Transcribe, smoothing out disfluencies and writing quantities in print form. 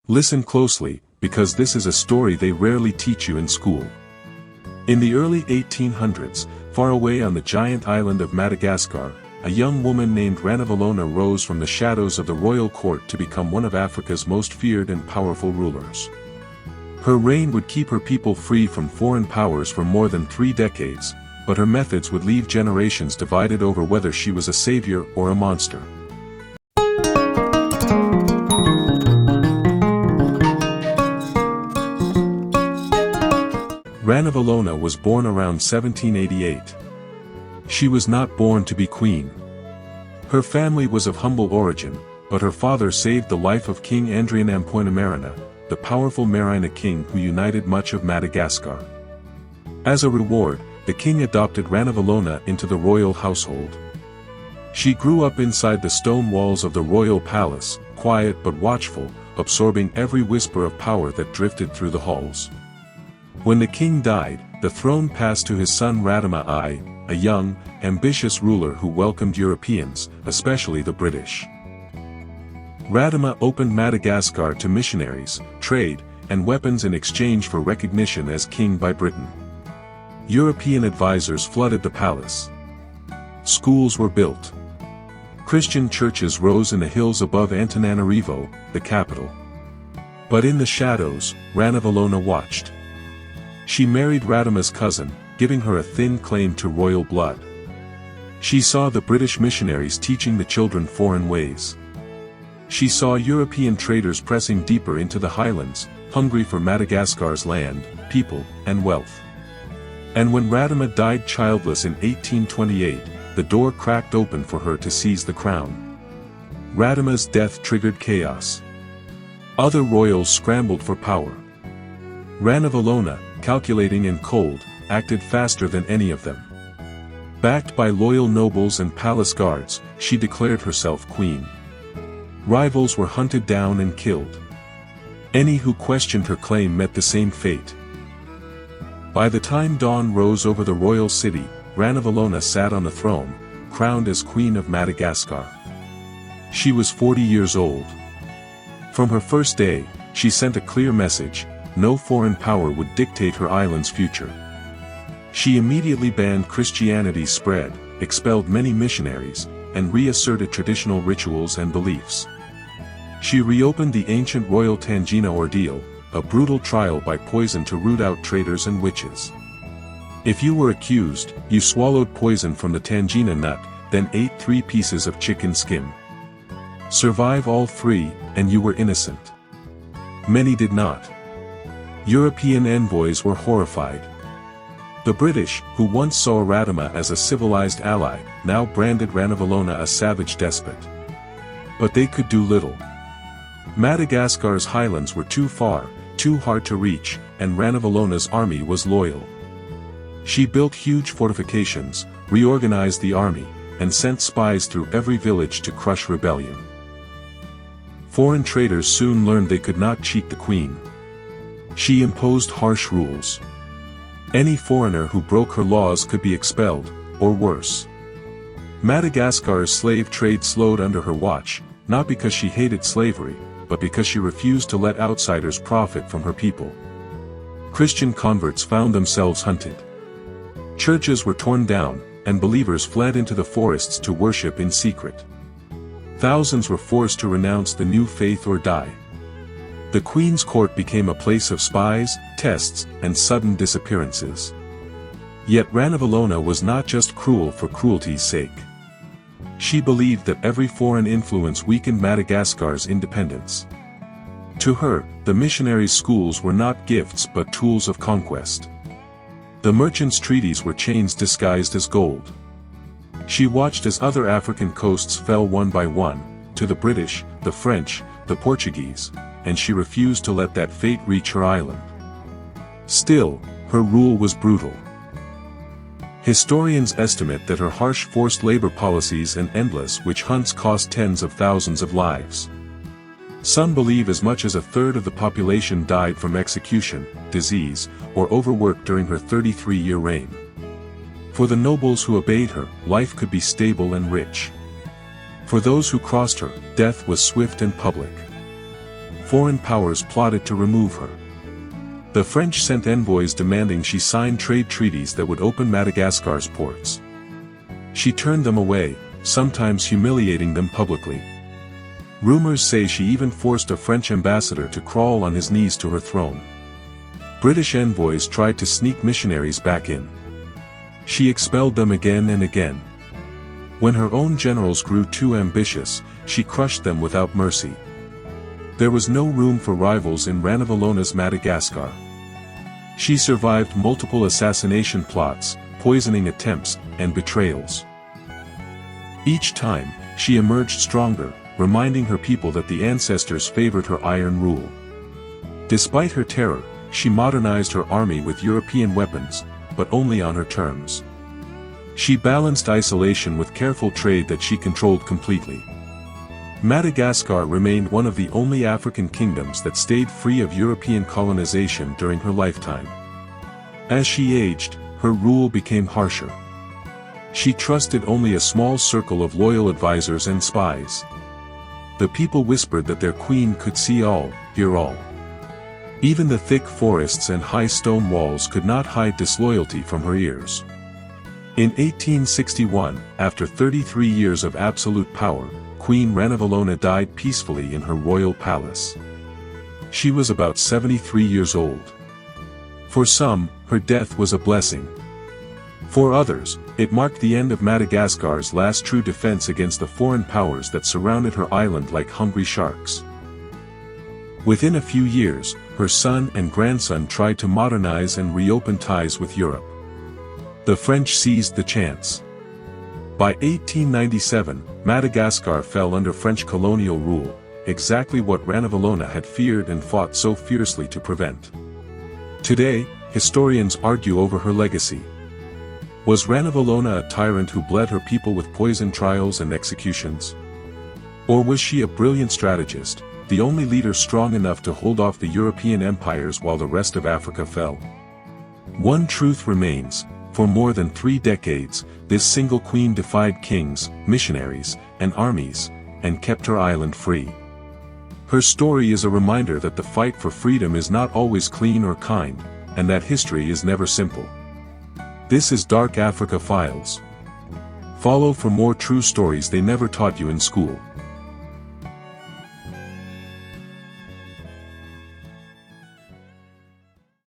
Listen closely, because this is a story they rarely teach you in school. In the early 1800s, far away on the giant island of Madagascar, a young woman named Ranavalona rose from the shadows of the royal court to become one of Africa's most feared and powerful rulers. Her reign would keep her people free from foreign powers for more than 3 decades, but her methods would leave generations divided over whether she was a savior or a monster. Ranavalona was born around 1788. She was not born to be queen. Her family was of humble origin, but her father saved the life of King Ranavalona, the powerful Merina king who united much of Madagascar. As a reward, the king adopted Ranavalona into the royal household. She grew up inside the stone walls of the royal palace, quiet but watchful, absorbing every whisper of power that drifted through the halls. When the king died, the throne passed to his son Radama I, a young, ambitious ruler who welcomed Europeans, especially the British. Radama opened Madagascar to missionaries, trade, and weapons in exchange for recognition as king by Britain. European advisors flooded the palace. Schools were built. Christian churches rose in the hills above Antananarivo, the capital. But in the shadows, Ranavalona watched. She married Radama's cousin, giving her a thin claim to royal blood. She saw the British missionaries teaching the children foreign ways. She saw European traders pressing deeper into the highlands, hungry for Madagascar's land, people, and wealth. And when Radama died childless in 1828, the door cracked open for her to seize the crown. Radama's death triggered chaos. Other royals scrambled for power. Ranavalona, calculating and cold, acted faster than any of them. Backed by loyal nobles and palace guards, she declared herself queen. Rivals were hunted down and killed. Any who questioned her claim met the same fate. By the time dawn rose over the royal city, Ranavalona sat on the throne, crowned as Queen of Madagascar. She was 40 years old. From her first day, she sent a clear message: no foreign power would dictate her island's future. She immediately banned Christianity's spread, expelled many missionaries, and reasserted traditional rituals and beliefs. She reopened the ancient royal Tangina ordeal, a brutal trial by poison to root out traitors and witches. If you were accused, you swallowed poison from the Tangina nut, then ate 3 pieces of chicken skin. Survive all 3, and you were innocent. Many did not. European envoys were horrified. The British, who once saw Radama as a civilized ally, now branded Ranavalona a savage despot. But they could do little. Madagascar's highlands were too far, too hard to reach, and Ranavalona's army was loyal. She built huge fortifications, reorganized the army, and sent spies through every village to crush rebellion. Foreign traders soon learned they could not cheat the queen. She imposed harsh rules. Any foreigner who broke her laws could be expelled, or worse. Madagascar's slave trade slowed under her watch, not because she hated slavery, but because she refused to let outsiders profit from her people. Christian converts found themselves hunted. Churches were torn down, and believers fled into the forests to worship in secret. Thousands were forced to renounce the new faith or die. The Queen's court became a place of spies, tests, and sudden disappearances. Yet Ranavalona was not just cruel for cruelty's sake. She believed that every foreign influence weakened Madagascar's independence. To her, the missionaries' schools were not gifts but tools of conquest. The merchants' treaties were chains disguised as gold. She watched as other African coasts fell one by one, to the British, the French, the Portuguese, and she refused to let that fate reach her island. Still, her rule was brutal. Historians estimate that her harsh forced labor policies and endless witch hunts cost tens of thousands of lives. Some believe as much as 1/3 of the population died from execution, disease, or overwork during her 33-year reign. For the nobles who obeyed her, life could be stable and rich. For those who crossed her, death was swift and public. foreign powers plotted to remove her. The French sent envoys demanding she sign trade treaties that would open Madagascar's ports. She turned them away, sometimes humiliating them publicly. Rumors say she even forced a French ambassador to crawl on his knees to her throne. British envoys tried to sneak missionaries back in. She expelled them again and again. When her own generals grew too ambitious, she crushed them without mercy. There was no room for rivals in Ranavalona's Madagascar. She survived multiple assassination plots, poisoning attempts, and betrayals. Each time, she emerged stronger, reminding her people that the ancestors favored her iron rule. Despite her terror, she modernized her army with European weapons, but only on her terms. She balanced isolation with careful trade that she controlled completely. Madagascar remained one of the only African kingdoms that stayed free of European colonization during her lifetime. As she aged, her rule became harsher. She trusted only a small circle of loyal advisors and spies. The people whispered that their queen could see all, hear all. Even the thick forests and high stone walls could not hide disloyalty from her ears. In 1861, after 33 years of absolute power, Queen Ranavalona died peacefully in her royal palace. She was about 73 years old. For some, her death was a blessing. For others, it marked the end of Madagascar's last true defense against the foreign powers that surrounded her island like hungry sharks. Within a few years, her son and grandson tried to modernize and reopen ties with Europe. The French seized the chance. By 1897, Madagascar fell under French colonial rule, exactly what Ranavalona had feared and fought so fiercely to prevent. Today, historians argue over her legacy. Was Ranavalona a tyrant who bled her people with poison trials and executions? Or was she a brilliant strategist, the only leader strong enough to hold off the European empires while the rest of Africa fell? One truth remains: for more than 3 decades, this single queen defied kings, missionaries, and armies, and kept her island free. Her story is a reminder that the fight for freedom is not always clean or kind, and that history is never simple. This is Dark Africa Files. Follow for more true stories they never taught you in school.